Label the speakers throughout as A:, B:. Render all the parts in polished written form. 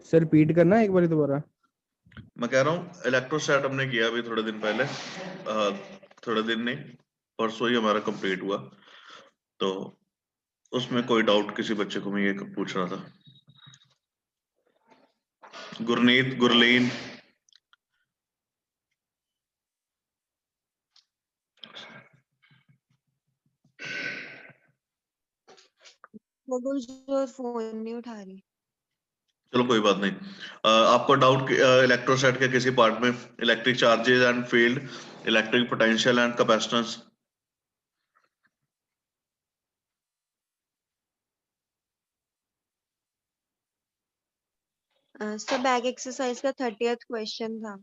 A: Sir repeat करना एक बार दोबारा।
B: मैं कह रहा हूँ इलेक्ट्रोस्टैट हमने किया अभी थोड़े दिन पहले, थोड़े दिन नहीं, परसों ही हमारा कंप्लीट हुआ। तो उसमें कोई डाउट किसी बच्चे को मैं ये पूछ रहा था। गुरनीत, गुरलीन,
C: जो फोन नहीं उठा रही।
B: चलो कोई बात नहीं। आपको डाउट इलेक्ट्रोस्टैट के किसी पार्ट में, electric charges and field, electric potential and capacitance?
C: Sir back exercise का 30th क्वेश्चन था।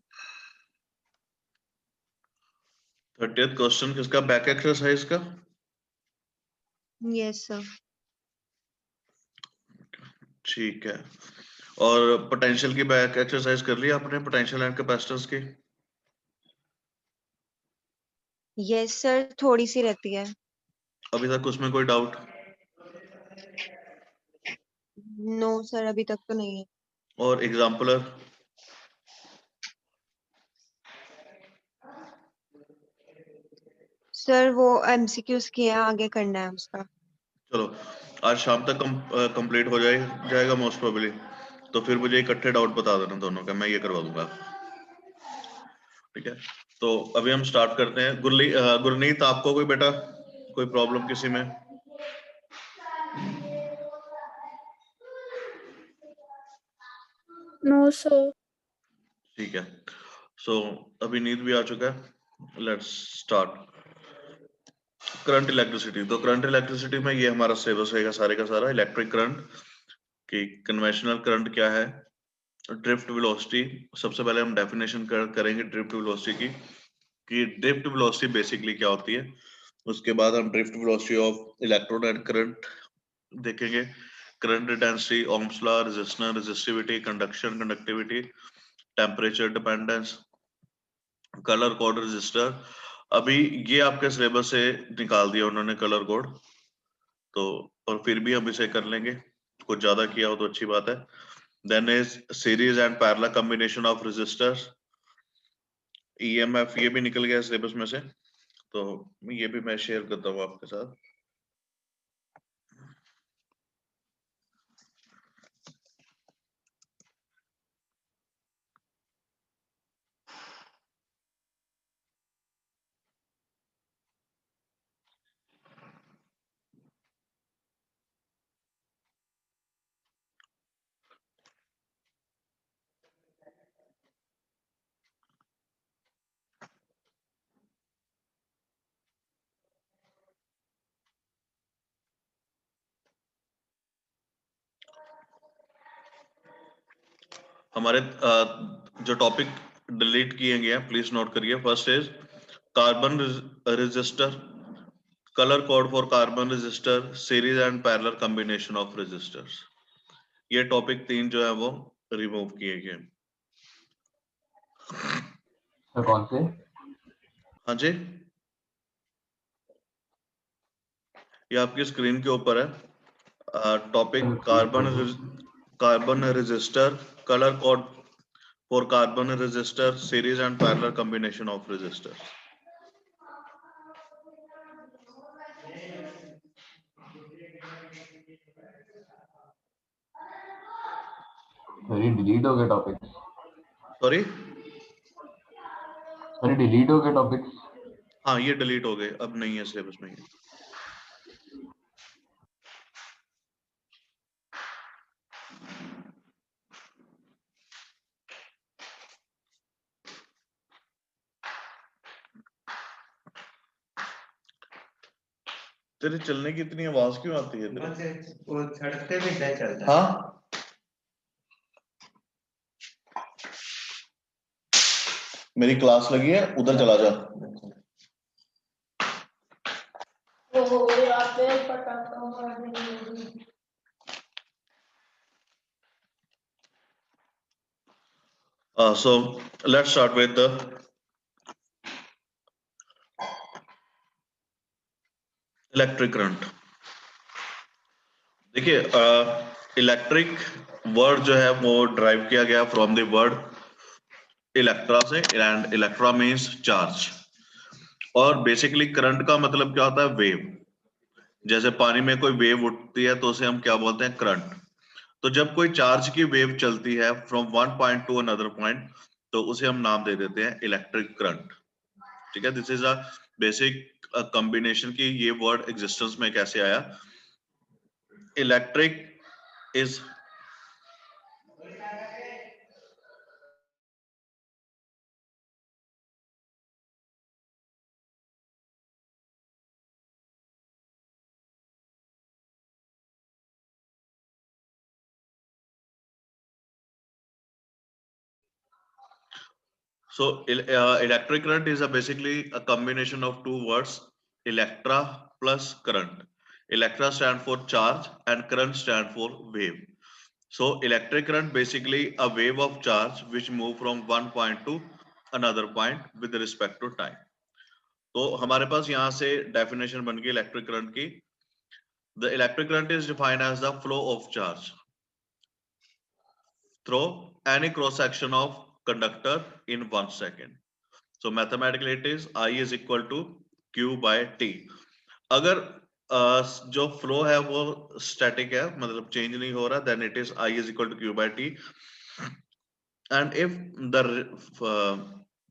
B: 30th क्वेश्चन किसका? बैक एक्सरसाइज का?
C: Yes sir.
B: ठीक है। और पोटेंशियल की बैक एक्सरसाइज कर लिया आपने, पोटेंशियल एंड कैपेसिटेंस की?
C: यस सर, थोड़ी सी रहती है।
B: अभी तक उसमें कोई डाउट?
C: नो सर, अभी तक तो नहीं है।
B: और एग्जाम्पलर?
C: सर वो एमसीक्यूज किए हैं, आगे करना है उसका।
B: चलो आज शाम तक कंप्लीट हो जाएगा मोस्ट प्रोबेबली। तो फिर मुझे इकट्ठे डाउट बता देना दोनों का, मैं ये करवा दूंगा। ठीक है, तो अभी हम स्टार्ट करते हैं। गुरनीत, आपको कोई बेटा कोई प्रॉब्लम किसी में?
D: No sir.
B: ठीक है, सो अभी नींद भी आ चुका है। Let's start. करंट इलेक्ट्रिसिटी, तो करंट इलेक्ट्रिसिटी में ये हमारा सिलेबस रहेगा सारे का सारा। इलेक्ट्रिक करंट की कन्वेंशनल करंट क्या है, ड्रिफ्ट वेलोसिटी। सबसे पहले हम डेफिनेशन करेंगे ड्रिफ्ट वेलोसिटी की, कि ड्रिफ्ट वेलोसिटी बेसिकली क्या होती है। उसके बाद हम drift velocity of electron and current देखेंगे। Current density, Ohm's law, resistance, resistivity, conduction, conductivity, temperature dependence, colour code resistor. अभी ये आपके सिलेबस से निकाल दिया उन्होंने कलर कोड, तो और फिर भी हम इसे कर लेंगे, कुछ ज्यादा किया हो तो अच्छी बात है। Then is series and parallel combination of resistors, EMF, ये भी निकल गया सिलेबस में से, तो ये भी मैं शेयर करता हूँ आपके साथ। हमारे जो टॉपिक डिलीट किए गए हैं प्लीज नोट करिए। First is carbon resistor, colour code for carbon resistor, series and parallel combination of resistors. ये टॉपिक 3 जो है वो रिमूव किए गए।
E: कौन से?
B: हाँ जी, ये आपकी स्क्रीन के ऊपर है topic carbon resistor, colour code for carbon resistor, series and parallel combination of resistor.
E: Sorry delete हो गए टॉपिक्स।
B: सॉरी,
E: सॉरी डिलीट हो गए टॉपिक्स।
B: हाँ ये डिलीट हो गए, अब नहीं है सिलेबस में ये। तेरे चलने की इतनी आवाज क्यों आती है तेरे?
F: वो सड़क पे भी चलता है।
B: हाँ, मेरी क्लास लगी है, उधर चला जा। So let's start with the electric current. देखिए इलेक्ट्रिक वर्ड जो है वो ड्राइव किया गया फ्रॉम द वर्ड इलेक्ट्रा से, एंड इलेक्ट्रा मींस चार्ज। और बेसिकली करंट का मतलब क्या होता है? वेव। जैसे पानी में कोई वेव उठती है तो उसे हम क्या बोलते हैं? करंट। तो जब कोई चार्ज की वेव चलती है from one point two another point, तो उसे हम नाम दे देते हैं इलेक्ट्रिक करंट। ठीक है, this is a basic combination की ये वर्ड एग्जिस्टेंस में कैसे आया। Electric is So electric current is basically a combination of two words, electra plus current. Electra stand for charge and current stand for wave. So electric current basically a wave of charge which move from one point to another point with respect to time. तो हमारे पास यहाँ से definition बन गई electric current की. The electric current is defined as the flow of charge through any cross section of conductor in 1 second. So mathematically it is I is equal to Q by T. अगर जो flow है वो static है, मतलब change नहीं हो रहा, then it is I is equal to Q by T. And if the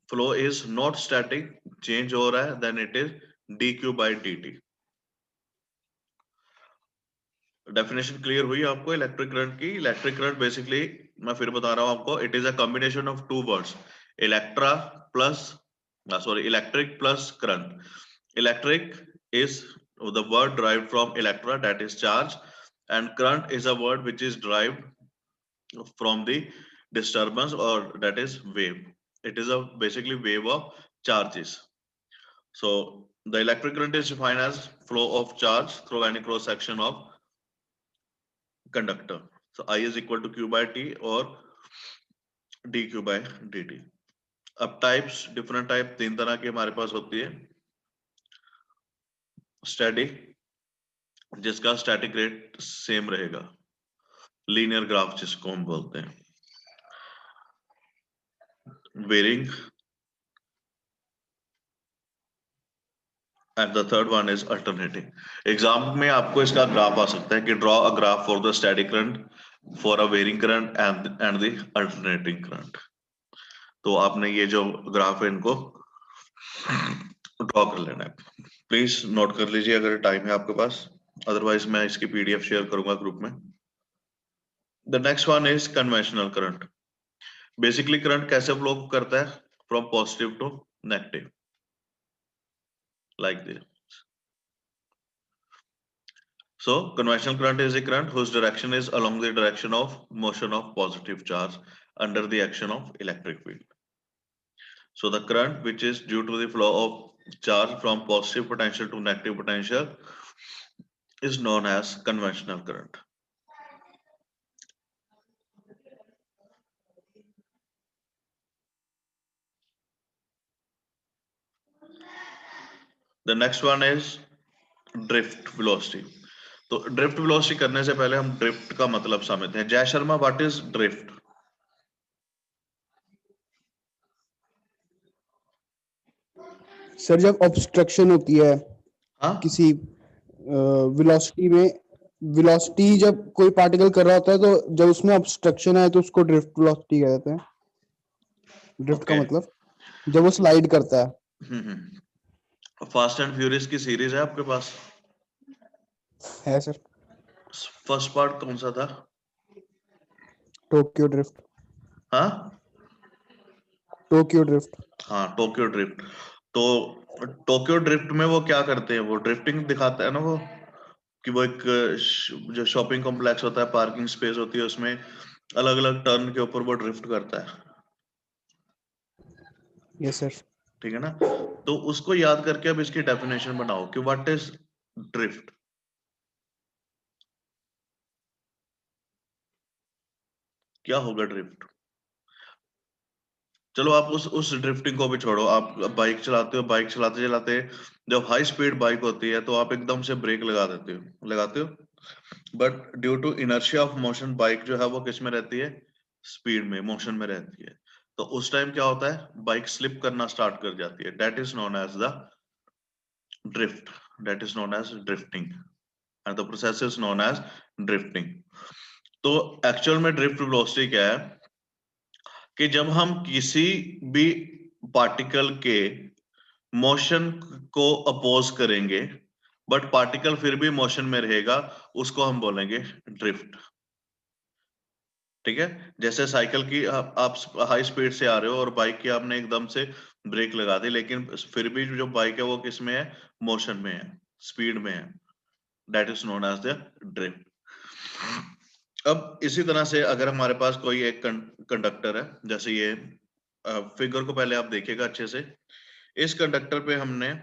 B: flow is not static, change हो रहा है, then it is dQ by dt. Definition clear हुई आपको इलेक्ट्रिक करंट की? इलेक्ट्रिक करंट बेसिकली मैं फिर बता रहा हूं आपको, it is a combination of two words, electra plus electric plus current. Electric is the word derived from electra, that is charge, and current is a word which is derived from the disturbance, or that is wave. It is a basically wave of charges. So the electric current is defined as flow of charge through any cross section of conductor. So I is equal to Q by T or dQ by dt. अब types, different type तीन तरह की हमारे पास होती है. Static, जिसका static rate same रहेगा, लीनियर ग्राफ जिसको हम बोलते हैं. Varying, and the third one is alternating. Exam में आपको इसका ग्राफ आ सकता है कि draw a graph for the static current, for a varying current and the alternating current. तो आपने ये जो ग्राफ है इनको ड्रॉ कर लेना है. प्लीज नोट कर लीजिए अगर टाइम है आपके पास, अदरवाइज मैं इसकी पीडीएफ शेयर करूंगा ग्रुप में. The next one is conventional current. Basically current कैसे फ्लो करता है? From positive to negative, like this. So conventional current is a current whose direction is along the direction of motion of positive charge under the action of electric field. So the current which is due to the flow of charge from positive potential to negative potential is known as conventional current. The next one is drift velocity. तो drift velocity करने से पहले हम drift का मतलब समझते हैं. जय Sharma, what is drift?
A: Sir जब ऑब्स्ट्रक्शन होती है
B: हाँ,
A: किसी वेलोसिटी में, वेलोसिटी जब कोई पार्टिकल कर रहा होता है तो जब उसमें ऑब्स्ट्रक्शन है तो उसको ड्रिफ्ट वेलोसिटी कहते हैं. ड्रिफ्ट का
B: Okay.
A: मतलब जब वो स्लाइड करता है.
B: फास्ट एंड फ्यूरियस की सीरीज है आपके पास?
A: है सर.
B: फर्स्ट पार्ट कौन सा था?
A: Tokyo drift.
B: हाँ
A: टोक्यो ड्रिफ्ट.
B: हाँ, टोक्यो ड्रिफ्ट. तो टोक्यो ड्रिफ्ट में वो क्या करते हैं? वो ड्रिफ्टिंग दिखाता है ना, वो कि वो एक जो शॉपिंग कॉम्प्लेक्स होता है, पार्किंग स्पेस होती है, उसमें अलग अलग टर्न के ऊपर वो ड्रिफ्ट करता है.
A: Yes sir.
B: ठीक है ना? तो उसको याद करके अब इसकी डेफिनेशन बनाओ कि व्हाट इज ड्रिफ्ट. क्या होगा ड्रिफ्ट? चलो आप उस ड्रिफ्टिंग को भी छोड़ो. आप बाइक चलाते हो, बाइक चलाते चलाते जब हाई स्पीड बाइक होती है तो आप एकदम से ब्रेक लगा देते हो, लगाते हो. But due to inertia of motion bike जो है वो किस में रहती है, स्पीड में, मोशन में रहती है। तो उस टाइम क्या होता है, बाइक स्लिप करना स्टार्ट कर जाती है, that is known as the drift, that is known as drifting and the process is known as drifting. तो एक्चुअल में ड्रिफ्ट वेलोसिटी क्या है कि जब हम किसी भी पार्टिकल के मोशन को अपोज करेंगे बट पार्टिकल फिर भी मोशन में रहेगा, उसको हम बोलेंगे ड्रिफ्ट। ठीक है, जैसे साइकिल की आप हाई स्पीड से आ रहे हो और बाइक की आपने एकदम से ब्रेक लगा दी, लेकिन फिर भी जो बाइक है वो किस में है, मोशन में है, स्पीड में है, that is known as the drift. अब इसी तरह से अगर हमारे पास कोई एक कंडक्टर है, जैसे ये फिगर को पहले आप देखिएगा अच्छे से, इस कंडक्टर पे हमने,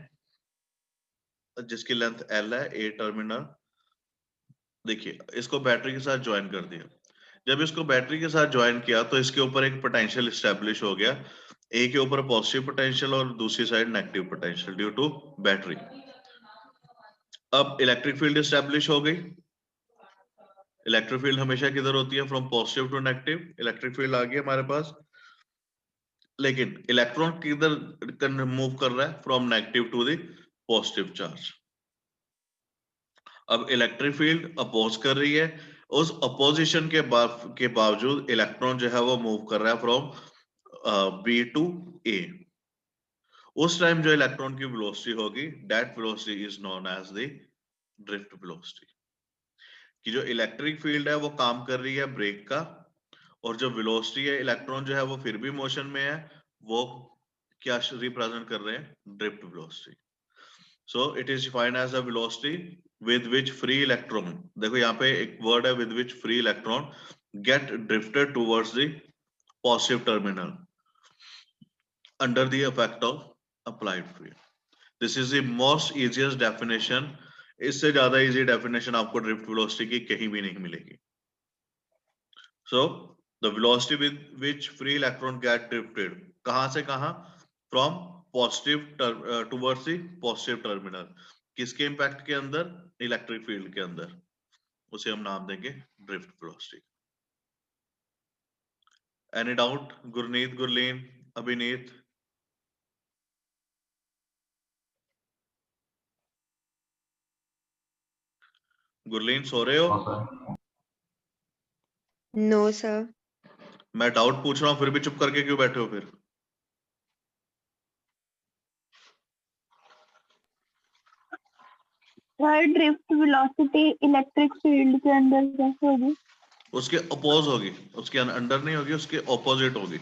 B: जिसकी लेंथ L है, ए टर्मिनल, देखिए इसको बैटरी के साथ ज्वाइन कर दिया। जब इसको बैटरी के साथ ज्वाइन किया तो इसके ऊपर एक पोटेंशियल स्टैब्लिश हो गया, ए के ऊपर पॉजिटिव पोटेंशियल और दूसरी side negative potential due to battery. अब इलेक्ट्रिक फील्ड स्टैब्लिश हो गई। इलेक्ट्रिक फील्ड हमेशा किधर होती है, from positive to negative, electric field आ गई हमारे पास, लेकिन इलेक्ट्रॉन किधर मूव कर रहा है, from negative to the positive charge. अब इलेक्ट्रिक फील्ड अपोज कर रही है, उस अपोजिशन के बावजूद इलेक्ट्रॉन जो है वो मूव कर रहा है फ्रॉम बी टू ए। उस टाइम जो इलेक्ट्रॉन की वेलोसिटी होगी, that velocity is known as the drift velocity. कि जो इलेक्ट्रिक फील्ड है वो काम कर रही है ब्रेक का, और जो वेलोसिटी है, इलेक्ट्रॉन जो है वो फिर भी मोशन में है, वो क्या रिप्रेजेंट कर रहे हैं, drift velocity. So it is defined as a velocity with which free electron, देखो यहाँ पे एक वर्ड है with which free electron get drifted towards the positive terminal under the effect of applied field. This is the most easiest definition. इससे ज्यादा easy definition आपको drift velocity की कहीं भी नहीं मिलेगी. So the velocity with which free electron get drifted, कहां से कहां, from positive towards the positive terminal, किसके इम्पैक्ट के अंदर, इलेक्ट्रिक फील्ड के अंदर, उसे हम नाम देंगे drift velocity. Any doubt, Gurneet, Gurleen, Abhineet? Gurleen सो रहे हो?
E: हाँ सर।
C: No sir.
B: मैं डाउट पूछ रहा हूं फिर भी चुप करके क्यों बैठे हो फिर?
D: ड्रिफ्ट वेलोसिटी इलेक्ट्रिक फील्ड के अंदर कैसे होगी?
B: उसके अपोज होगी, उसके अंडर नहीं होगी, उसके ऑपोजिट होगी।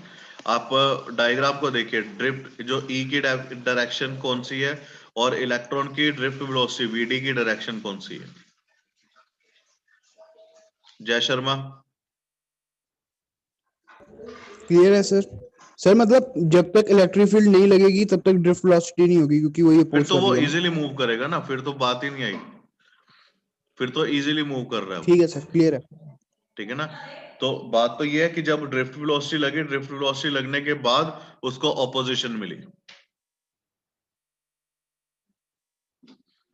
B: आप डायग्राम को देखिए, ड्रिफ्ट जो ई की डायरेक्शन कौन सी है और इलेक्ट्रॉन की ड्रिफ्ट वेलोसिटी वीडी की डायरेक्शन कौन सी है? जय शर्मा?
A: क्लियर है सर? सर मतलब जब तक इलेक्ट्रिक फील्ड नहीं लगेगी तब तक ड्रिफ्ट वेलोसिटी नहीं होगी, क्योंकि वो ये
B: फिर
A: अपोज
B: तो
A: कर
B: वो
A: रही है।
B: इजीली मूव करेगा ना, फिर तो बात ही नहीं आई, फिर तो इजीली मूव कर रहा है वो।
A: ठीक है सर, क्लियर है।
B: ठीक है ना? तो बात तो ये है कि जब ड्रिफ्ट वेलोसिटी लगी, ड्रिफ्ट वेलोसिटी लगने के बाद उसको ऑपोजिशन मिली।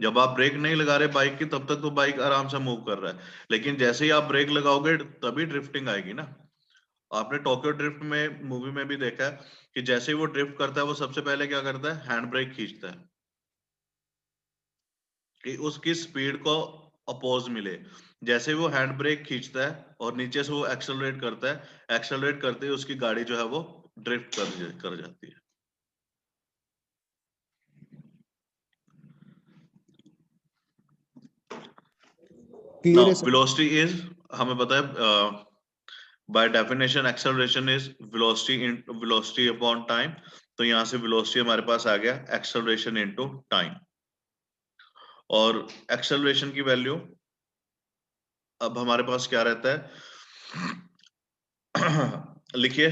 B: जब आप ब्रेक नहीं लगा रहे बाइक की, तब तक तो बाइक आराम से मूव कर रहा है, लेकिन जैसे ही आप ब्रेक लगाओगे तभी ड्रिफ्टिंग आएगी ना। आपने टोक्यो ड्रिफ्ट में मूवी में भी देखा है कि जैसे ही वो ड्रिफ्ट करता है, वो सबसे पहले क्या करता है, हैंड ब्रेक खींचता है कि उसकी स्पीड को अपोज मिले। जैसे ही वो हैंड ब्रेक खींचता है और नीचे से वो एक्सेलरेट करता है, एक्सेलरेट करते ही उसकी गाड़ी जो है वो ड्रिफ्ट कर जाती है।
A: क्लियर
B: नाउ
A: है सर।
B: वेलोसिटी इज, हमें पता है by definition acceleration is velocity upon time. तो यहां से वेलोसिटी हमारे पास आ गया एक्सेलरेशन इनटू टाइम, और एक्सेलरेशन की वैल्यू अब हमारे पास क्या रहता है, लिखिए।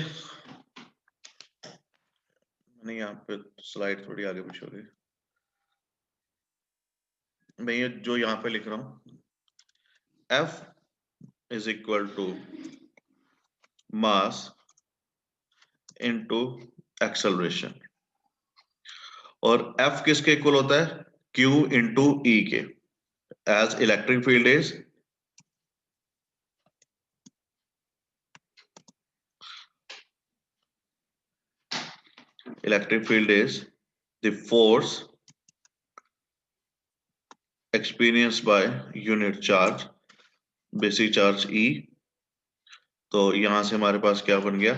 B: नहीं, यहाँ पे स्लाइड थोड़ी आगे पीछे हो गई, मैं ये जो यहाँ पे लिख रहा हूं, F is equal to mass into acceleration, और F किसके इक्वल होता है, Q इंटू E के, as electric field is electric field is the force experienced by unit charge, basic charge E। तो यहां से हमारे पास क्या बन गया,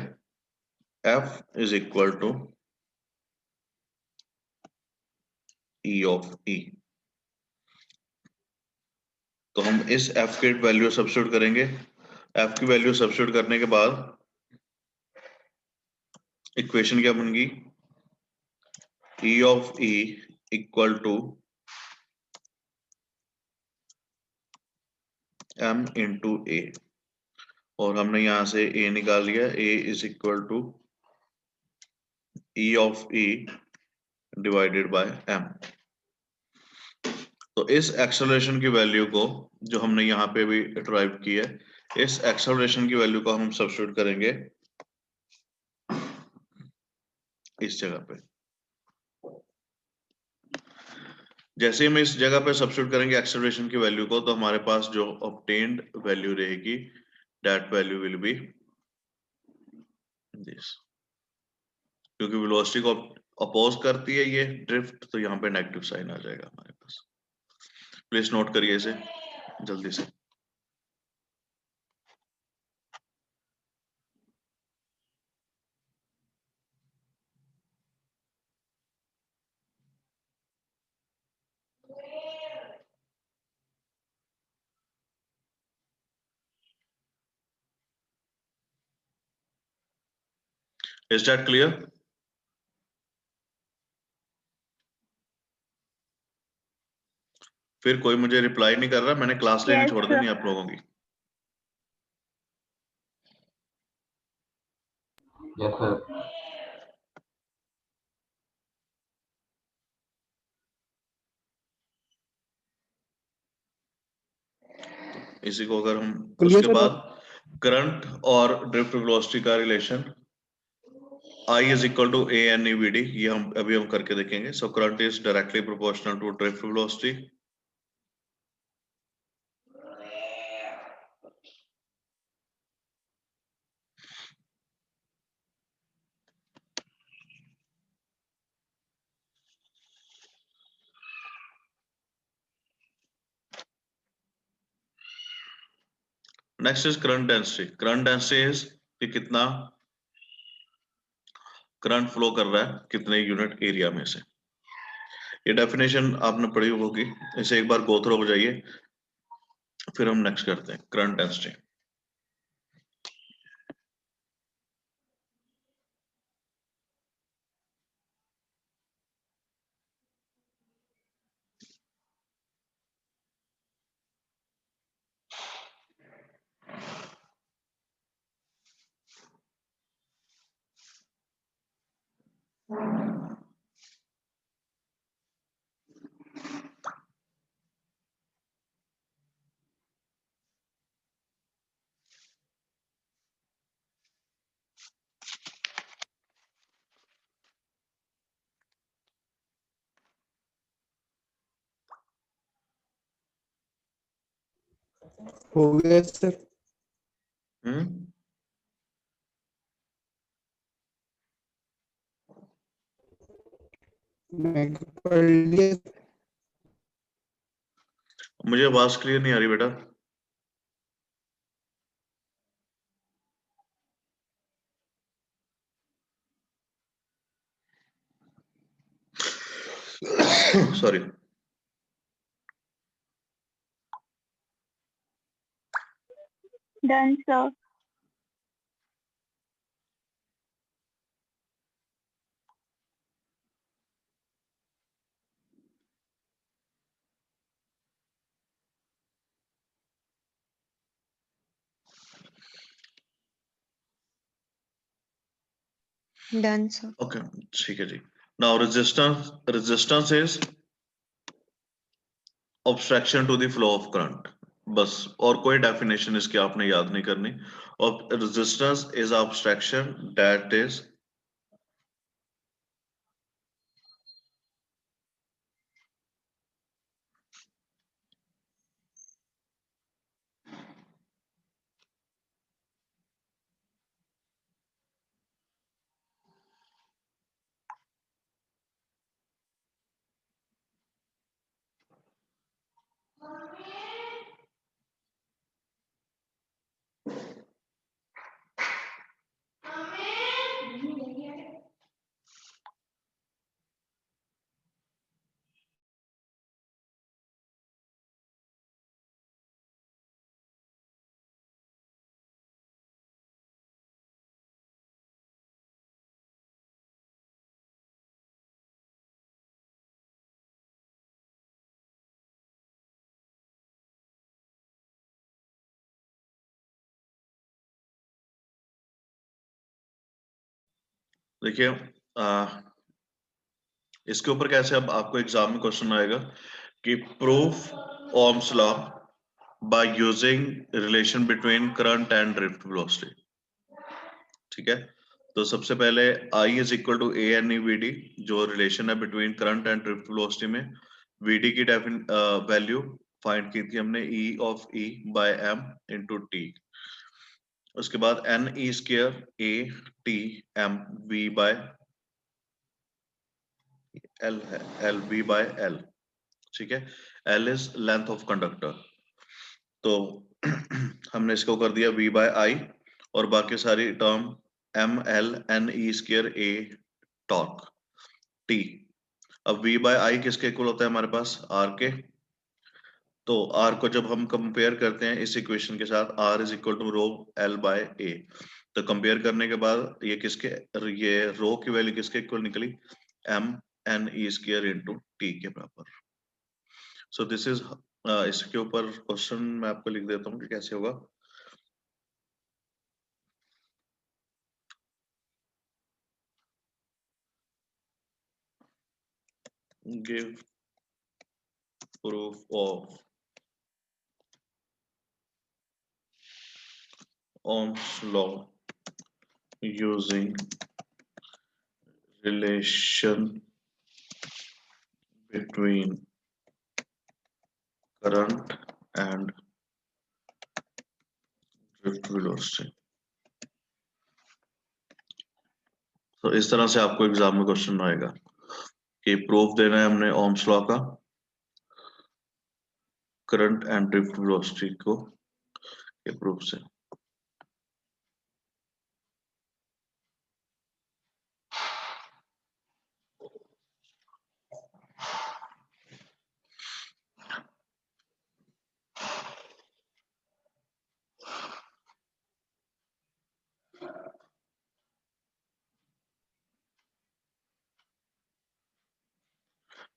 B: F is equal to E of E। तो हम इस F की वैल्यू सब्स्टिट्यूट करेंगे। F की वैल्यू सब्स्टिट्यूट करने के बाद इक्वेशन क्या बन गई, E of E equal to M into A, और हमने यहां से A निकाल लिया, A is equal to E of E divided by M। तो इस एक्सेलरेशन की वैल्यू को जो हमने यहाँ पे भी ड्राइव की है, इस एक्सेलरेशन की वैल्यू को हम सब्स्टिट्यूट करेंगे इस जगह पे। जैसे हम इस जगह पे सब्स्टिट्यूट करेंगे एक्सेलरेशन की वैल्यू को, तो हमारे पास जो ऑब्टेन्ड वैल्यू रहेगी, that value will be this. क्योंकि वेलोसिटी को अपोज करती है ये ड्रिफ्ट, तो यहाँ पे नेगेटिव साइन आ जाएगा हमारे पास। प्लीज नोट करिए इसे जल्दी से। Is that clear? फिर कोई मुझे रिप्लाई नहीं कर रहा, मैंने क्लास लेनी
D: Yes,
B: छोड़
D: sir.
B: देनी आप लोगों की।
E: Yes, sir.
B: इसी को अगर हम
A: क्लियर
B: उसके
A: सर?
B: बाद करंट और ड्रिफ्ट वेलोसिटी का relation I is equal to a n e v d, ये हम अभी करके देखेंगे। So current is directly proportional to drift velocity. Next is current density. Current density is कि कितना करंट फ्लो कर रहा है कितने यूनिट एरिया में से। ये डेफिनेशन आपने पढ़ी होगी, इसे एक बार गो थ्रू हो जाइए, फिर हम नेक्स्ट करते हैं करंट डेंसिटी।
A: हो गया सर?
B: हम्म,
A: मैं पढ़ लिया।
B: मुझे आवाज क्लियर नहीं आ रही बेटा। Sorry.
D: Done, sir.
C: Done, sir.
B: Okay, ठीक है जी। Now resistance is obstruction to the flow of current. बस, और कोई डेफिनेशन इसकी आपने याद नहीं करनी। और resistance is obstruction that is देखिए इसके ऊपर कैसे अब आपको एग्जाम में क्वेश्चन आएगा कि proof ohm's law by using relation between current and drift velocity. ठीक है, तो सबसे पहले I is equal to A N E V D, जो रिलेशन है between current and drift velocity में। VD की वैल्यू फाइंड की थी हमने E of E by M into T. उसके बाद N E square A T M V by L है, एल वी बाय एल। ठीक है, L is length of conductor, तो हमने इसको कर दिया V बाय आई, और बाकी सारी term M L N E square A torque T. अब V बाय आई किसके इक्वल होता है हमारे पास, R के। तो R को जब हम कंपेयर करते हैं इस इक्वेशन के साथ, R is equal to rho L by A, तो कंपेयर करने के बाद ये रो की वैल्यू किसके इक्वल निकली, M N E square into T के बराबर। सो दिस इज इसके ऊपर क्वेश्चन मैं आपको लिख देता हूँ कि कैसे होगा। Give proof of Ohm's law using relation between current and drift velocity। तो इस तरह से आपको एग्जाम में क्वेश्चन आएगा कि प्रूफ देना है हमने ओम्स लॉ का करंट एंड ड्रिफ्ट वेलोसिटी को के प्रूफ से।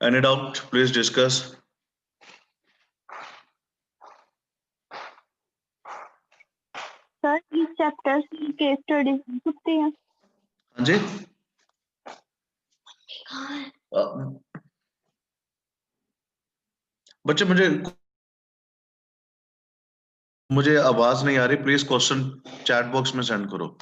B: Any doubt? Please discuss.
D: Sir इस चैप्टर की केस स्टडी हो सकती है?
B: हाँ जी, बच्चे मुझे आवाज नहीं आ रही, प्लीज क्वेश्चन चैट बॉक्स में सेंड करो।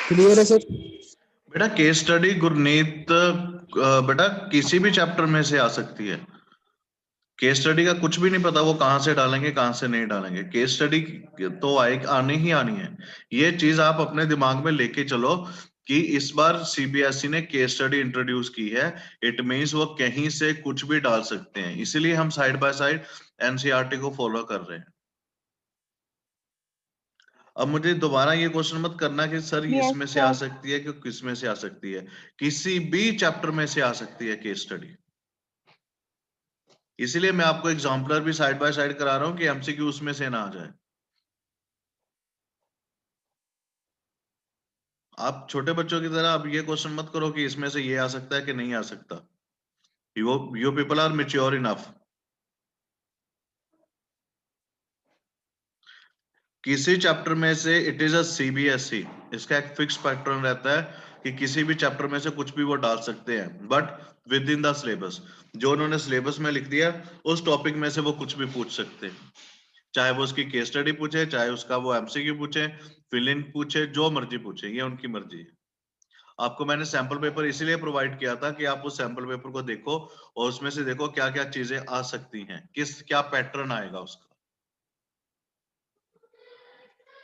A: क्लियर है सर?
B: बेटा केस स्टडी गुरनीत बेटा किसी भी चैप्टर में से आ सकती है। केस स्टडी का कुछ भी नहीं पता वो कहां से डालेंगे कहां से नहीं डालेंगे। केस स्टडी तो आनी ही आनी है। ये चीज आप अपने दिमाग में लेके चलो कि इस बार सीबीएसई ने केस स्टडी इंट्रोड्यूस की है, इट मींस वो कहीं से कुछ भी डाल सकते हैं, इसीलिए हम साइड बाय साइड एनसीईआरटी को फॉलो कर रहे हैं। अब मुझे दोबारा ये क्वेश्चन मत करना कि सर
D: Yes,
B: इसमें से आ
D: sir.
B: सकती है कि किस में से आ सकती है, किसी भी चैप्टर में से आ सकती है केस स्टडी। इसीलिए मैं आपको एग्जाम्पलर भी साइड बाय साइड करा रहा हूं कि एमसीक्यू उसमें से ना आ जाए। आप छोटे बच्चों की तरह अब ये क्वेश्चन मत करो कि इसमें से ये आ सकता है कि नहीं आ सकता। You people are mature enough. किसी चैप्टर में से इट इज अ सीबीएसई, इसका एक फिक्स पैटर्न रहता है कि किसी भी चैप्टर में से कुछ भी वो डाल सकते हैं, but with in the syllabus. जो उन्होंने सिलेबस में लिख दिया उस टॉपिक में से वो कुछ भी पूछ सकते हैं, चाहे वो उसकी केस स्टडी पूछे, चाहे उसका वो एमसीक्यू पूछे, फिल इन पूछे, जो मर्जी पूछे, ये उनकी मर्जी है। आपको मैंने सैंपल पेपर इसीलिए प्रोवाइड किया था कि आप उस सैंपल पेपर को देखो और उसमें से देखो क्या क्या चीजें आ सकती हैं, क्या पैटर्न आएगा उसका।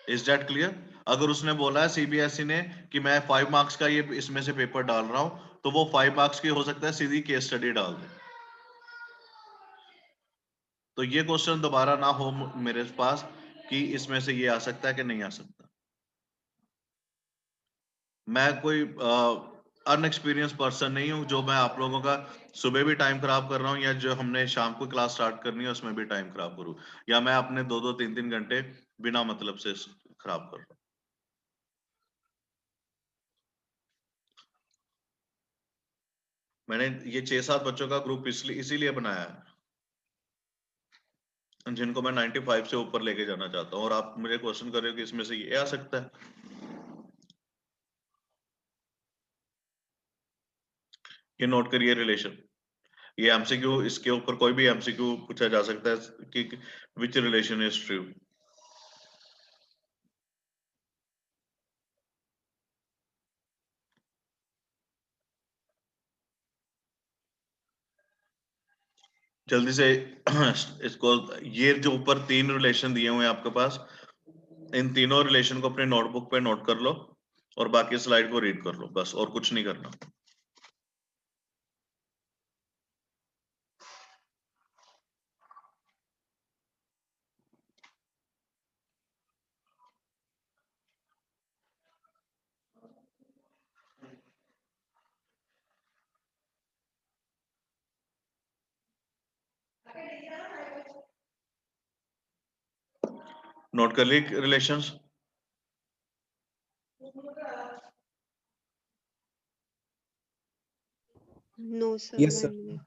B: Is that clear? अगर उसने बोला है सीबीएसई ने कि मैं 5 मार्क्स का ये इसमें से पेपर डाल रहा हूं, तो वो 5 मार्क्स की हो सकता है सीधी केस स्टडी डाल दे। तो ये क्वेश्चन दोबारा ना हो मेरे पास कि इसमें से ये आ सकता है कि नहीं आ सकता। मैं कोई अनएक्सपीरियंस पर्सन नहीं हूँ जो मैं आप लोगों का सुबह भी टाइम खराब कर रहा हूँ या जो हमने शाम को क्लास स्टार्ट करनी है उसमें भी टाइम खराब करूँ, या मैं अपने 2-2 3-3 घंटे बिना मतलब से खराब कर रहा हूँ। मैंने ये 6-7 बच्चों का ग्रुप इसीलिए बनाया है जिनको मैं 95 से ऊपर लेके जाना चाहता हूँ, और आप मुझे क्वेश्चन कर रहे हो कि इसमें से ये आ सकता है। ये नोट करिए रिलेशन, ये एमसीक्यू, इसके ऊपर कोई भी एमसीक्यू पूछा जा सकता है कि विच रिलेशन इज ट्रू। जल्दी से इसको, ये जो ऊपर 3 रिलेशन दिए हुए हैं आपके पास, इन तीनों रिलेशन को अपने नोटबुक पे नोट कर लो और बाकी स्लाइड को रीड कर लो, बस, और कुछ नहीं करना। नोट कर ली relations?
C: No, sir.
A: Yes, sir.
C: 1 minute.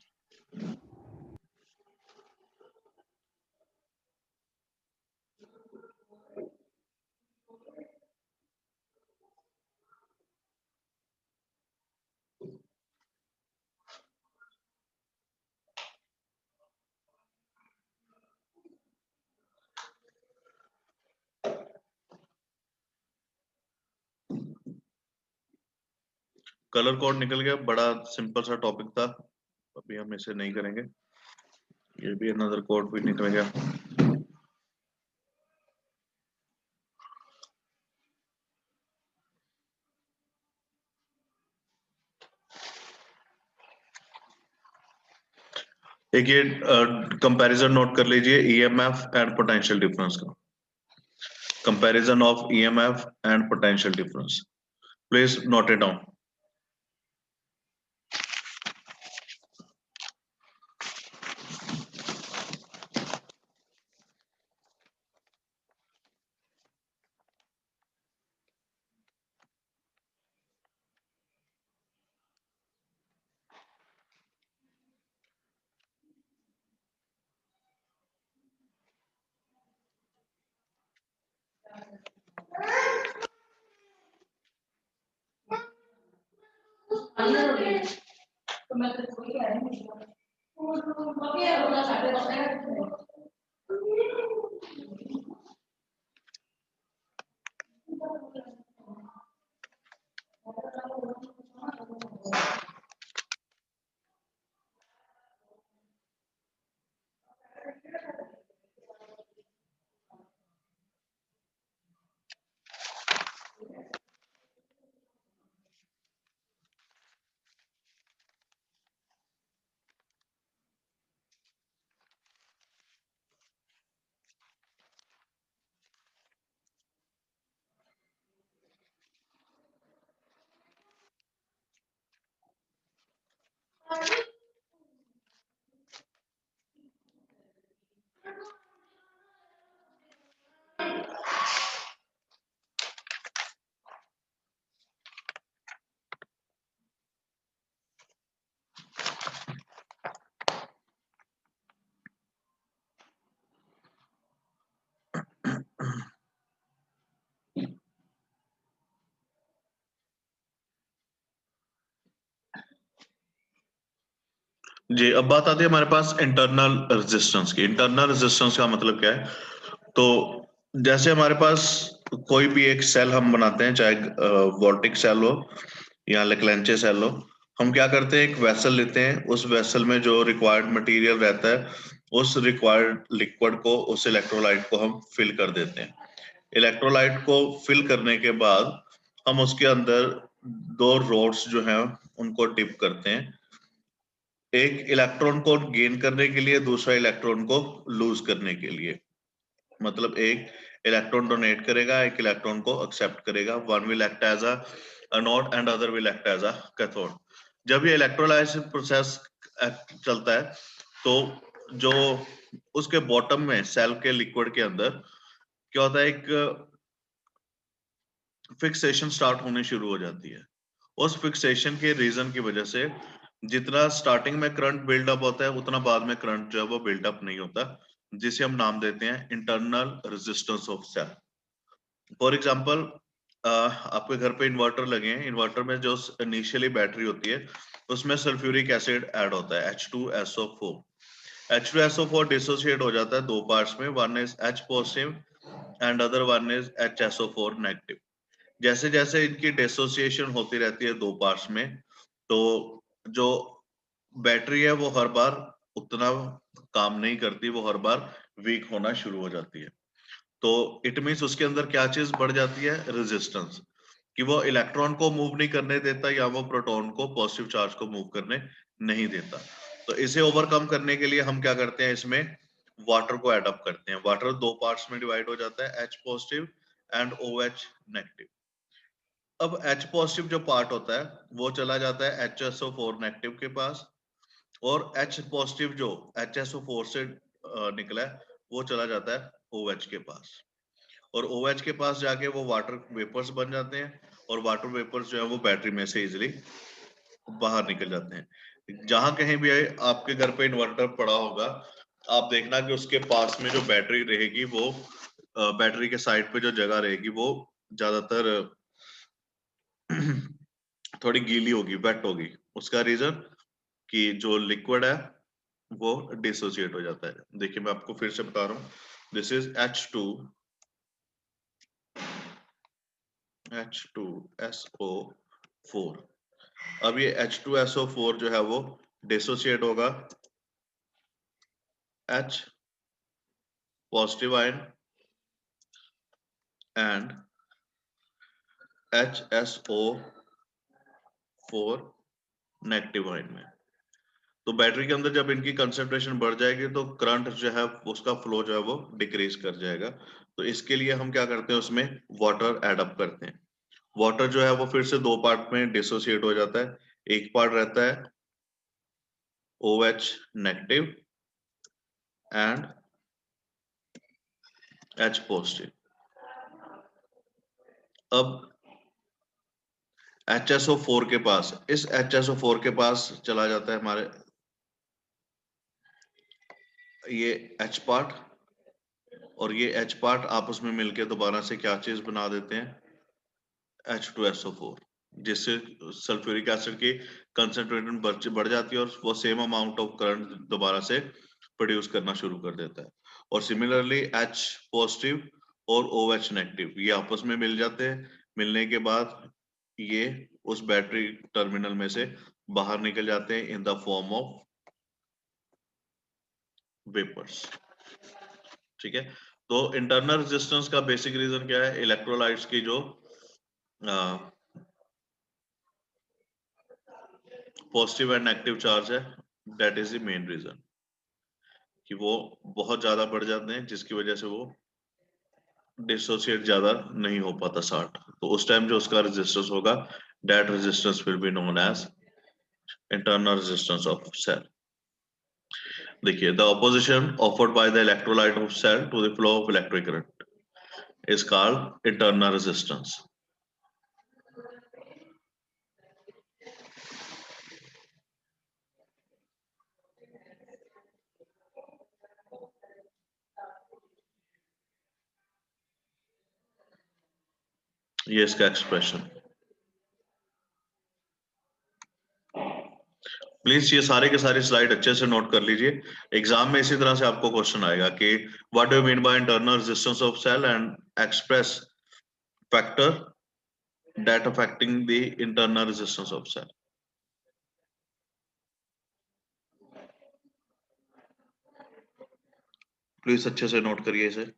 B: Colour code निकल गया, बड़ा सिंपल सा टॉपिक था, अभी हम इसे नहीं करेंगे। ये भी अनदर कोड भी निकल गया। एक ये कंपैरिजन नोट कर लीजिए, ईएमएफ एंड पोटेंशियल डिफरेंस का, comparison of EMF and potential difference, please note it down. जी, अब बात आती है हमारे पास इंटरनल रेजिस्टेंस की। इंटरनल रेजिस्टेंस का मतलब क्या है? तो जैसे हमारे पास कोई भी एक सेल हम बनाते हैं, चाहे वोल्टिक सेल हो या लेक्लेंचे सेल हो, हम क्या करते हैं, एक वेसल लेते हैं, उस वेसल में जो रिक्वायर्ड मटेरियल रहता है, उस रिक्वायर्ड लिक्विड को, उस इलेक्ट्रोलाइट को हम फिल कर देते हैं। इलेक्ट्रोलाइट को फिल करने के बाद हम उसके अंदर 2 रोड्स जो हैं उनको डिप करते हैं, एक इलेक्ट्रॉन को गेन करने के लिए, दूसरा इलेक्ट्रॉन को लूज करने के लिए। मतलब एक इलेक्ट्रॉन डोनेट करेगा, एक इलेक्ट्रॉन को एक्सेप्ट करेगा। One will act as a anode and other will act as a cathode. जब ये इलेक्ट्रोलाइसिस प्रोसेस चलता है तो जो उसके बॉटम में सेल के लिक्विड के अंदर क्या होता है, एक फिक्सेशन स्टार्ट होनी शुरू हो जाती है। उस फिक्सेशन के रीजन की वजह से जितना स्टार्टिंग में करंट बिल्डअप होता है उतना बाद में करंट जो है वो बिल्डअप नहीं होता, जिसे हम नाम देते हैं internal resistance of cell. For example आपके घर पे इन्वर्टर लगे हैं, इन्वर्टर में जो इनिशियली बैटरी होती है उसमें सल्फ्यूरिक एसिड ऐड होता है H2SO4। H2SO4 डिसोसिएट हो जाता है दो पार्ट्स में, one is H positive and other one is HSO4 negative. जैसे जैसे इनकी डिसोसिएशन होती रहती है दो पार्ट्स में, तो जो बैटरी है वो हर बार उतना काम नहीं करती, वो हर बार वीक होना शुरू हो जाती है। तो इट मींस उसके अंदर क्या चीज बढ़ जाती है, रेजिस्टेंस, कि वो इलेक्ट्रॉन को मूव नहीं करने देता या वो प्रोटॉन को पॉजिटिव चार्ज को मूव करने नहीं देता। तो इसे ओवरकम करने के लिए हम क्या करते हैं, इसमें वाटर को एड अप करते हैं। वाटर दो पार्ट्स में डिवाइड हो जाता है, H positive and OH negative. अब H पॉजिटिव जो पार्ट होता है वो चला जाता है HSO4 नेगेटिव के पास, और H पॉजिटिव जो HSO4 से निकला है वो चला जाता है OH के पास, और OH के पास जाके वो वाटर वेपर्स बन जाते हैं, और वाटर वेपर्स जो है वो बैटरी में से इजिली बाहर निकल जाते हैं। जहां कहीं भी आपके घर पे इन्वर्टर पड़ा होगा, आप देखना कि उसके पास में जो बैटरी रहेगी वो बैटरी के साइड पे जो जगह रहेगी वो ज्यादातर थोड़ी गीली होगी, वेट होगी। उसका रीजन कि जो लिक्विड है वो डिसोसिएट हो जाता है। देखिए मैं आपको फिर से बता रहा हूँ, दिस इज H2SO4। अब ये H2SO4 जो है वो डिसोसिएट होगा H positive ion and HSO4 negative ion में। तो बैटरी के अंदर जब इनकी कंसेंट्रेशन बढ़ जाएगी तो करंट जो है उसका फ्लो जो है वो डिक्रीज कर जाएगा। तो इसके लिए हम क्या करते हैं, उसमें वाटर एड अप करते हैं। वाटर जो है वो फिर से दो पार्ट में डिसोसिएट हो जाता है। एक पार्ट रहता है OH negative and H positive. अब HSO4 के पास, इस HSO4 के पास चला जाता है हमारे ये H पार्ट, और ये H पार्ट आपस में मिलके दोबारा से क्या चीज बना देते हैं, H2SO4, जिससे सल्फ्यूरिक एसिड की कंसंट्रेशन बढ़ जाती है और वो सेम अमाउंट ऑफ करंट दोबारा से प्रोड्यूस करना शुरू कर देता है। और सिमिलरली H पॉजिटिव और OH नेगेटिव ये आपस में मिल जाते हैं। मिलने के बाद ये उस बैटरी टर्मिनल में से बाहर निकल जाते हैं in the form of vapours. ठीक है, तो इंटरनल रेजिस्टेंस का बेसिक रीजन क्या है, इलेक्ट्रोलाइट्स की जो पॉजिटिव एंड नेगेटिव चार्ज है, that is the main reason, कि वो बहुत ज्यादा बढ़ जाते हैं जिसकी वजह से वो डिसोसिएट ज्यादा नहीं हो पाता 60। तो उस टाइम जो उसका रेजिस्टेंस होगा, that resistance will be known as internal resistance of cell. देखिए, the opposition offered by the electrolyte of cell to the flow of electric current is called internal resistance. ये इसका एक्सप्रेशन। प्लीज ये सारे के सारे slide अच्छे से note कर लीजिए, एग्जाम में इसी तरह से आपको क्वेश्चन आएगा कि what do you mean by internal resistance of cell and express factor that affecting the internal resistance of cell. Please अच्छे से नोट करिए इसे।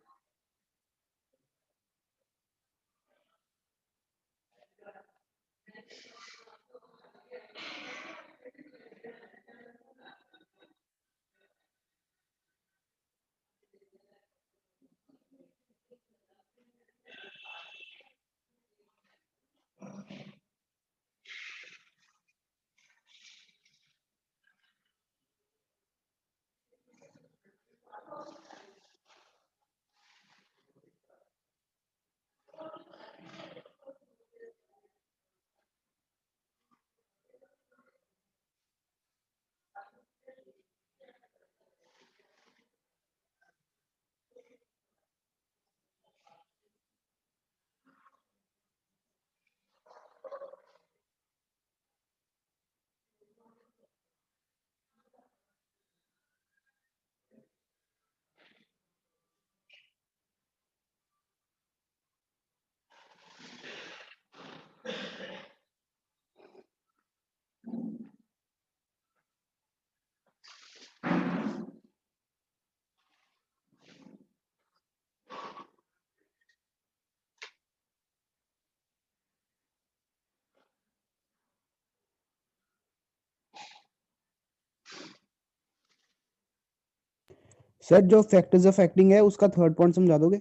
A: सर जो फैक्टर्स अफेक्टिंग है उसका थर्ड पॉइंट समझा दोगे?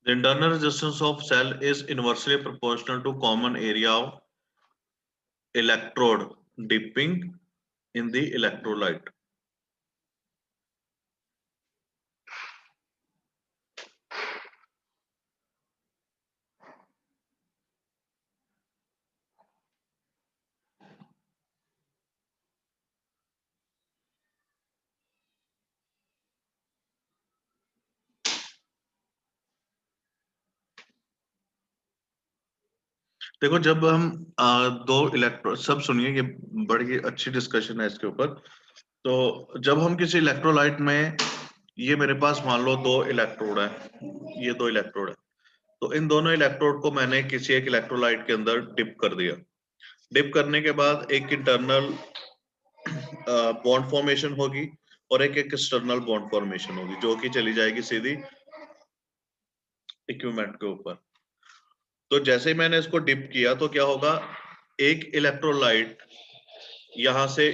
B: The internal resistance of cell is inversely proportional to common area of electrode dipping in the electrolyte. देखो जब हम दो इलेक्ट्रो सब सुनिए, ये बड़ी अच्छी डिस्कशन है इसके ऊपर। तो जब हम किसी इलेक्ट्रोलाइट में, ये मेरे पास मान लो दो इलेक्ट्रोड है, ये दो इलेक्ट्रोड है, तो इन दोनों इलेक्ट्रोड को मैंने किसी एक इलेक्ट्रोलाइट के अंदर डिप कर दिया। डिप करने के बाद एक इंटरनल बॉन्ड फॉर्मेशन होगी और एक एक्सटर्नल बॉन्ड फॉर्मेशन होगी, जो कि चली जाएगी सीधी इक्विपमेंट के ऊपर। तो जैसे ही मैंने इसको डिप किया तो क्या होगा, एक इलेक्ट्रोलाइट यहां से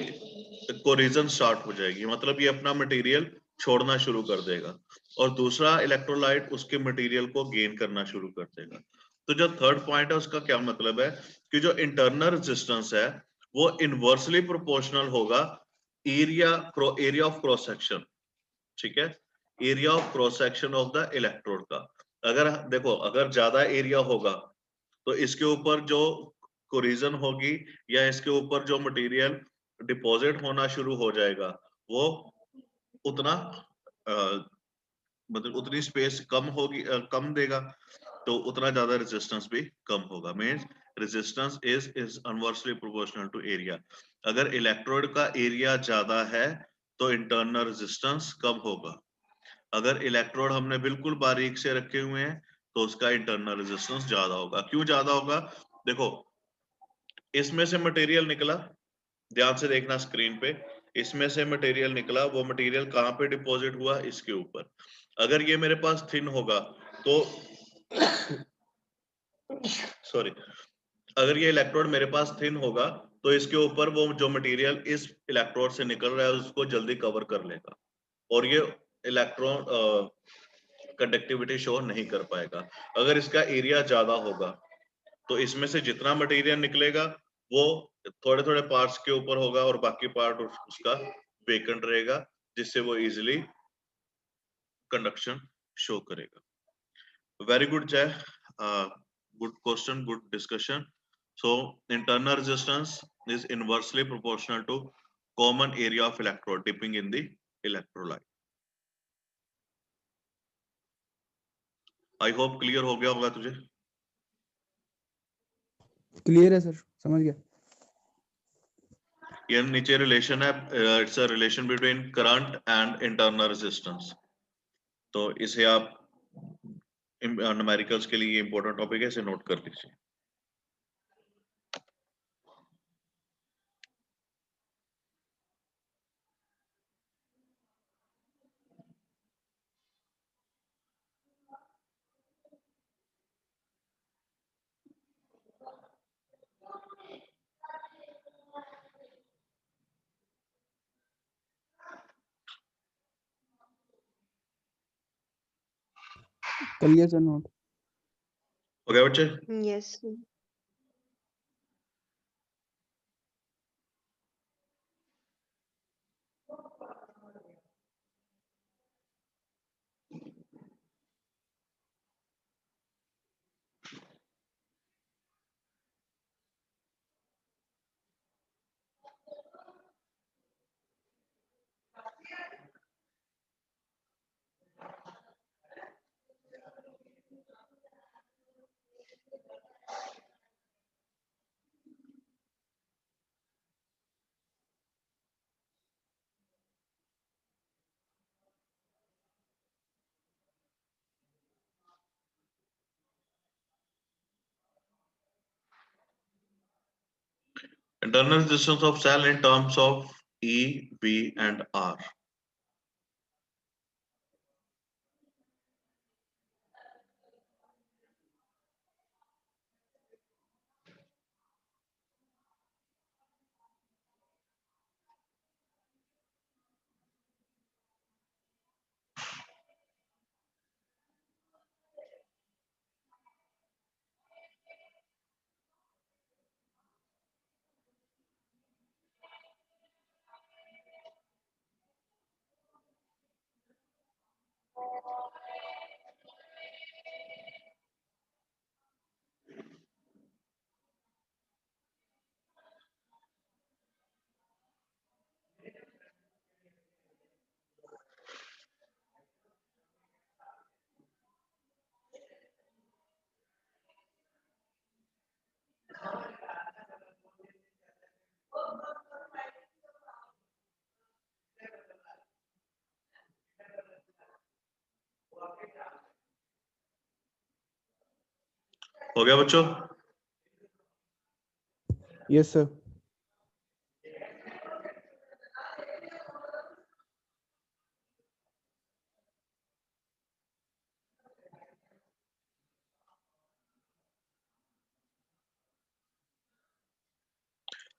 B: कोरिजन स्टार्ट हो जाएगी, मतलब ये अपना मटेरियल छोड़ना शुरू कर देगा, और दूसरा इलेक्ट्रोलाइट उसके मटेरियल को गेन करना शुरू कर देगा। तो जो थर्ड पॉइंट है उसका क्या मतलब है कि जो इंटरनल रेजिस्टेंस है वो इनवर्सली प्रोपोर्शनल होगा एरिया ऑफ क्रॉस सेक्शन, ठीक है, area of cross section of the electrode का। अगर देखो, अगर ज्यादा एरिया होगा तो इसके ऊपर जो कोरिजन होगी या इसके ऊपर जो मटेरियल डिपॉजिट होना शुरू हो जाएगा वो उतना मतलब उतनी स्पेस कम होगी, कम देगा, तो उतना ज्यादा रेजिस्टेंस भी कम होगा। Means resistance is inversely proportional to area. अगर इलेक्ट्रोड का एरिया ज्यादा है तो इंटरनल रेजिस्टेंस कम होगा। अगर इलेक्ट्रोड हमने बिल्कुल बारीक से रखे हुए हैं तो उसका इंटरनल रेजिस्टेंस ज्यादा होगा। क्यों ज्यादा होगा? देखो, इसमें से मटेरियल निकला, ध्यान से देखना स्क्रीन पे, इसमें से मटेरियल निकला, वो मटेरियल कहाँ पे डिपॉजिट हुआ? इसके ऊपर। अगर ये मेरे पास थिन होगा तो सॉरी, अगर ये इलेक्ट्रोड मेरे पास थिन होगा तो इसके ऊपर वो जो मटेरियल इस इलेक्ट्रोड से निकल रहा है उसको जल्दी कवर कर लेगा और ये इलेक्ट्रॉन कंडक्टिविटी शो नहीं कर पाएगा। अगर इसका एरिया ज्यादा होगा तो इसमें से जितना मटेरियल निकलेगा वो थोड़े थोड़े पार्ट्स के ऊपर होगा और बाकी पार्ट उसका वेकेंट रहेगा, जिससे वो इजिली कंडक्शन शो करेगा। Very good Jay, good question, good discussion. So internal resistance is inversely proportional to common area of electrode dipping in the electrolyte. I hope clear हो गया होगा तुझे।
A: क्लियर है सर, समझ गया।
B: ये नीचे रिलेशन है, it's a relation between current and internal resistance. तो इसे आप न्यूमेरिकल्स के लिए इंपॉर्टेंट टॉपिक है, इसे नोट कर लीजिए।
A: कर लिया सर नोट।
B: हो गया बच्चे?
C: Yes.
B: Internal resistance of cell in terms of E, B and R. हो गया बच्चों?
A: Yes sir.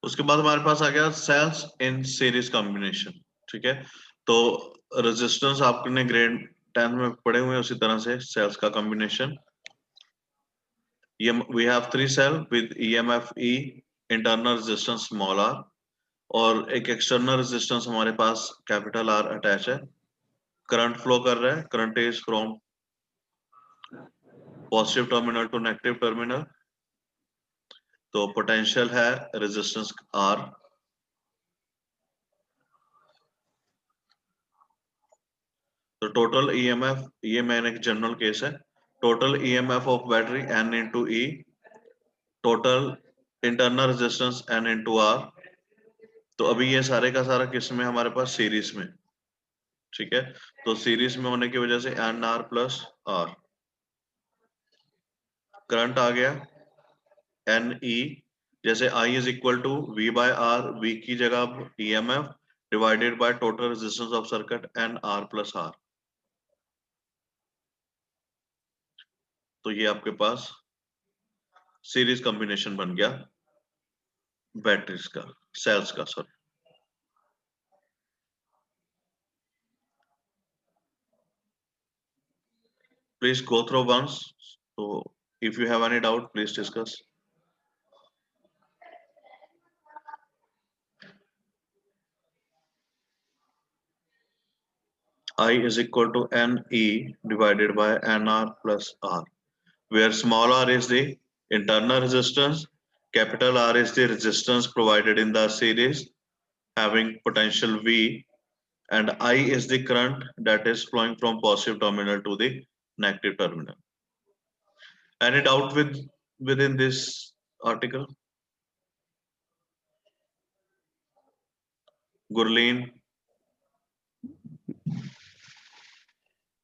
B: उसके बाद हमारे पास आ गया सेल्स इन सीरीज कॉम्बिनेशन। ठीक है, तो रेजिस्टेंस आपने ग्रेड 10 में पढ़े हुए हैं, उसी तरह से सेल्स का combination. we have 3 cell with EMF E, internal resistance small r, और एक एक्सटर्नल रेजिस्टेंस हमारे पास कैपिटल R अटैच है। करंट फ्लो कर रहा है, current is from positive terminal to negative terminal. तो पोटेंशियल है रेजिस्टेंस R। तो टोटल EMF, ये मैंने एक जनरल केस है, total EMF of battery N into E, total internal resistance N into R। तो अभी ये सारे का सारा किस में हमारे पास सीरीज में। ठीक है, तो सीरीज में होने की वजह से NR प्लस R। करंट आ गया NE, जैसे I is equal to V by R, V की जगह EMF divided by total resistance of circuit NR plus R। तो ये आपके पास सीरीज कॉम्बिनेशन बन गया बैटरीज का, सेल्स का, sorry. Please go through once. So if you have any doubt, please discuss. I is equal to NE divided by NR plus R, where small r is the internal resistance, capital R is the resistance provided in the series having potential V, and I is the current that is flowing from positive terminal to the negative terminal. Any doubt within this article? Gurleen?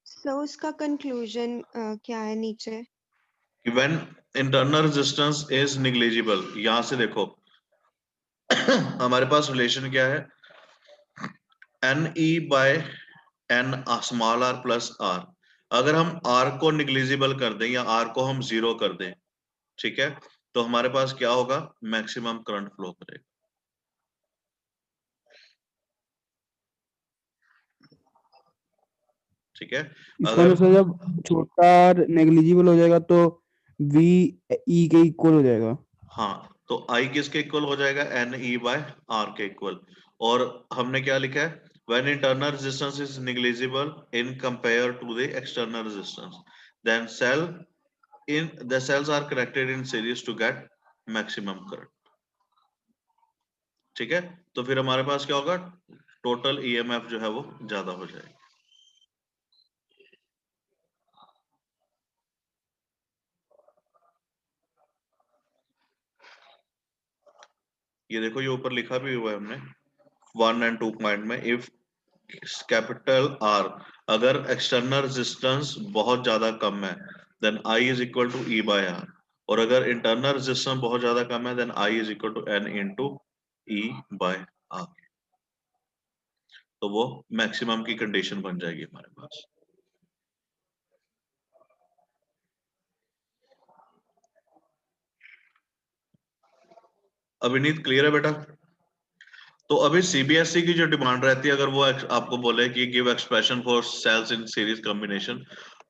C: So उसका conclusion क्या है नीचे?
B: When internal resistance is negligible, यहां से देखो हमारे पास relation क्या है, NE by N small r plus R। अगर हम R को निग्लिजिबल कर दें या R को हम 0 कर दें, ठीक है, तो हमारे पास क्या होगा, मैक्सिमम करंट फ्लो करेगा। ठीक है,
A: इसका
B: अगर
A: मतलब जब छोटा नेग्लिजिबल हो जाएगा तो V E के इक्वल हो जाएगा।
B: हाँ, तो I किसके इक्वल हो जाएगा, NE बाय R के इक्वल। और हमने क्या लिखा है, when internal resistance is negligible in compare to the external resistance, then the cells are connected in series to get maximum current। ठीक है, तो फिर हमारे पास क्या होगा, टोटल EMF जो है वो ज्यादा हो जाएगी। ये देखो, ये ऊपर लिखा भी हुआ है हमने 1 and 2 पॉइंट में, इफ कैपिटल R, अगर एक्सटर्नल रेजिस्टेंस बहुत ज्यादा कम है, then I is equal to E by R, और अगर इंटरनल रेजिस्टेंस बहुत ज्यादा कम है, then I is equal to N into E by R। तो वो मैक्सिमम की कंडीशन बन जाएगी हमारे पास। अभिनीत क्लियर है बेटा? तो अभी सीबीएसई की जो डिमांड रहती है, अगर वो आपको बोले कि give expression for cells in series combination,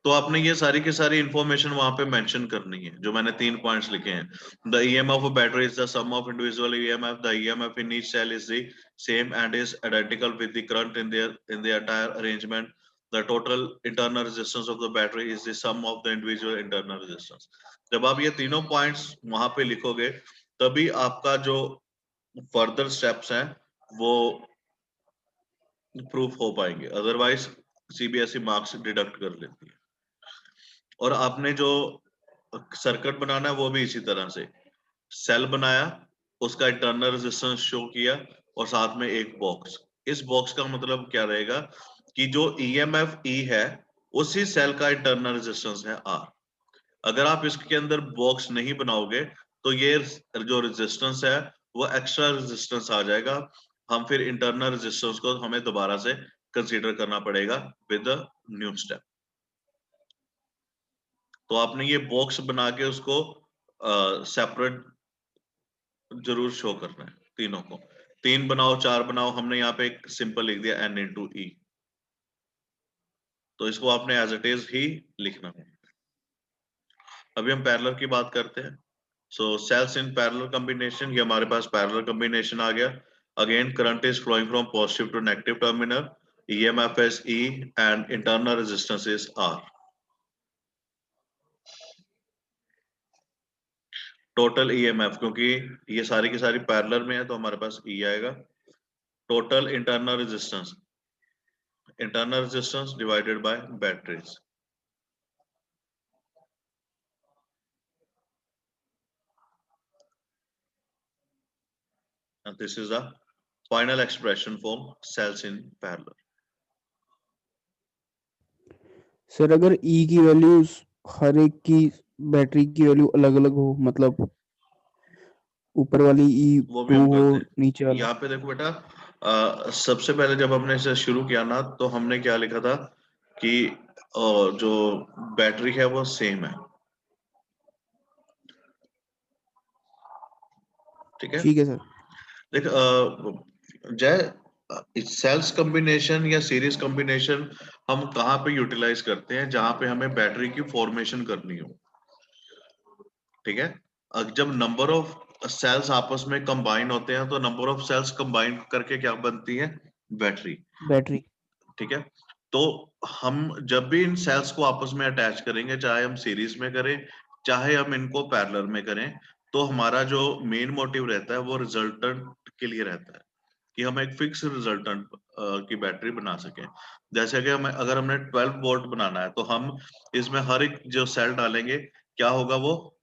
B: तो आपने ये सारी की सारी इंफॉर्मेशन वहां पे मेंशन करनी है, जो मैंने 3 पॉइंट्स लिखे हैं। The EMF of battery is the sum of individual EMF, the EMF in each cell is the same and is identical with the current in the entire arrangement, the total internal resistance of the battery is the sum of the individual internal resistance. जब आप ये तीनों points वहां पे लिखोगे, तभी आपका जो फर्दर स्टेप्स हैं वो प्रूफ हो पाएंगे, अदरवाइज सीबीएसई मार्क्स डिडक्ट कर लेती है। और आपने जो सर्किट बनाना है वो भी इसी तरह से, सेल बनाया, उसका इंटरनल रेजिस्टेंस शो किया, और साथ में एक बॉक्स। इस बॉक्स का मतलब क्या रहेगा कि जो ईएमएफ ई है, उसी सेल का इंटरनल रेजिस्टेंस है आर। अगर आप इसके अंदर बॉक्स नहीं बनाओगे तो ये जो रेजिस्टेंस है वो एक्स्ट्रा रेजिस्टेंस आ जाएगा, हम फिर इंटरनल रेजिस्टेंस को हमें दोबारा से कंसीडर करना पड़ेगा विद द न्यू स्टेप। तो आपने ये बॉक्स बना के उसको सेपरेट जरूर शो करना है, तीनों को 3 बनाओ 4 बनाओ, हमने यहाँ पे एक सिंपल लिख दिया n इंटू ई, तो इसको आपने एज इट इज ही लिखना है। अभी हम पैरेलल की बात करते हैं। So cells in parallel combination, ये हमारे पास पैरेलल कॉम्बिनेशन आ गया। Again current is flowing from positive to negative terminal, EMF is E and internal resistance is R. Total EMF, क्योंकि ये सारी की सारी पैरेलल में है तो हमारे पास E आएगा। Total internal resistance divided by batteries. And this is the final expression for cells in parallel.
A: Sir अगर E की वैल्यूज हर एक की बैटरी की वैल्यू अलग अलग हो, मतलब ऊपर वाली
B: वो भी
A: E2
B: हम
A: हो,
B: करते हैं।
A: नीचे वाला।
B: यहाँ पे देखो बेटा, सबसे पहले जब हमने इसे शुरू किया ना तो हमने क्या लिखा था कि जो बैटरी है वो सेम है, ठीक है।
A: ठीक है सर।
B: देख जय, सेल्स कॉम्बिनेशन या सीरीज कॉम्बिनेशन हम कहाँ पे यूटिलाइज करते हैं, जहां पे हमें बैटरी की फॉर्मेशन करनी हो, ठीक है। जब नंबर ऑफ सेल्स आपस में कंबाइन होते हैं तो नंबर ऑफ सेल्स कंबाइन करके क्या बनती है, बैटरी,
A: बैटरी।
B: ठीक है। तो हम जब भी इन सेल्स को आपस में अटैच करेंगे, चाहे हम सीरीज में करें चाहे हम इनको पैरेलल में करें, तो हमारा जो मेन मोटिव रहता है वो रिजल्टेंट के लिए रहता है कि हम एक फिक्स रिजल्टेंट की बैटरी बना सकें। जैसे कि हम अगर हमने 12 वोल्ट बनाना है तो हम इसमें हर एक जो सेल डालेंगे क्या होगा, वो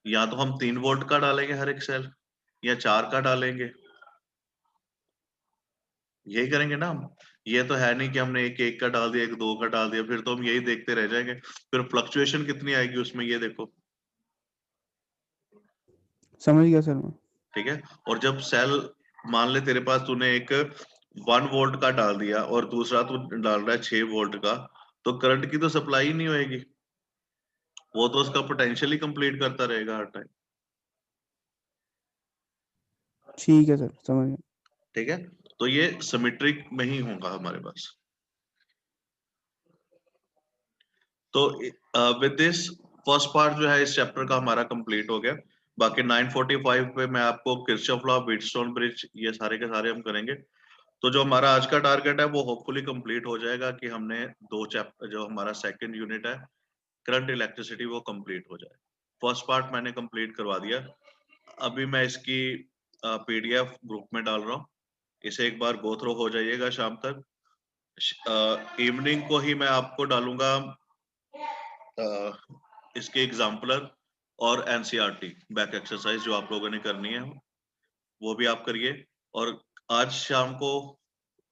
B: या तो हम 3 वोल्ट का डालेंगे हर एक सेल, या 4 का डालेंगे, यही करेंगे ना हम। ये तो है नहीं कि हमने एक का डाल दिया, एक 2 का डाल दिया, फिर तो हम यही देखते रह जाएंगे, फिर फ्लक्चुएशन कितनी आएगी उसमें, ये देखो,
A: समझ गया सर मैं।
B: ठीक है। और जब सेल, मान ले तेरे पास तूने एक 1 वोल्ट का डाल दिया और दूसरा तू डाल रहा है 6 वोल्ट का, तो करंट की तो सप्लाई ही नहीं होएगी, वो तो उसका पोटेंशियल ही कंप्लीट करता रहेगा हर टाइम,
A: ठीक है सर, समझ गया।
B: ठीक है। तो ये सिमेट्रिक में ही होगा हमारे पास। तो विद दिस फर्स्ट पार्ट जो है इस चैप्टर का हमारा कंप्लीट हो गया। बाकी 9:45 पे मैं आपको किरचॉफ लॉ, व्हीटस्टोन ब्रिज, ये सारे के सारे हम करेंगे। तो जो हमारा आज का टारगेट है वो होपफुली कंप्लीट हो जाएगा कि हमने 2 चैप्टर, जो हमारा सेकंड यूनिट है करंट इलेक्ट्रिसिटी, वो कंप्लीट हो जाए। फर्स्ट पार्ट मैंने कंप्लीट करवा दिया, अभी मैं इसकी PDF ग्रुप में डाल रहा हूँ, इसे एक बार गो थ्रू हो जाइएगा शाम तक। इवनिंग को ही मैं आपको डालूंगा इसके एग्जाम्पलर और NCERT बैक एक्सरसाइज जो आप लोगों ने करनी है वो भी आप करिए। और आज शाम को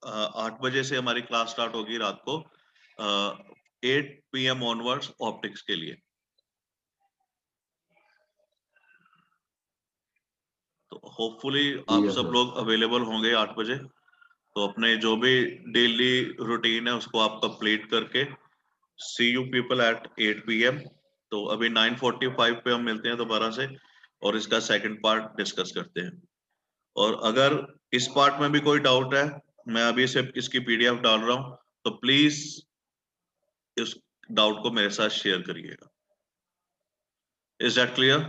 B: 8 बजे से हमारी क्लास स्टार्ट होगी, रात को 8 PM ऑनवर्ड्स ऑप्टिक्स के लिए। तो होपफुली आप
E: है
B: सब
E: सर।
B: लोग अवेलेबल होंगे 8 बजे, तो अपने जो भी डेली रूटीन है उसको आप कंप्लीट करके सी यू पीपल एट 8 PM। तो अभी 9:45 पे हम मिलते हैं दोबारा से और इसका सेकंड पार्ट डिस्कस करते हैं। और अगर इस पार्ट में भी कोई डाउट है, मैं अभी से इसकी PDF डाल रहा हूं, तो प्लीज इस डाउट को मेरे साथ शेयर करिएगा। Is that clear?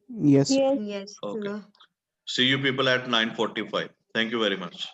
A: Yes.
D: Yes.
C: Yes,
B: Okay.
C: no.
B: See you people at 9:45. Thank you very much.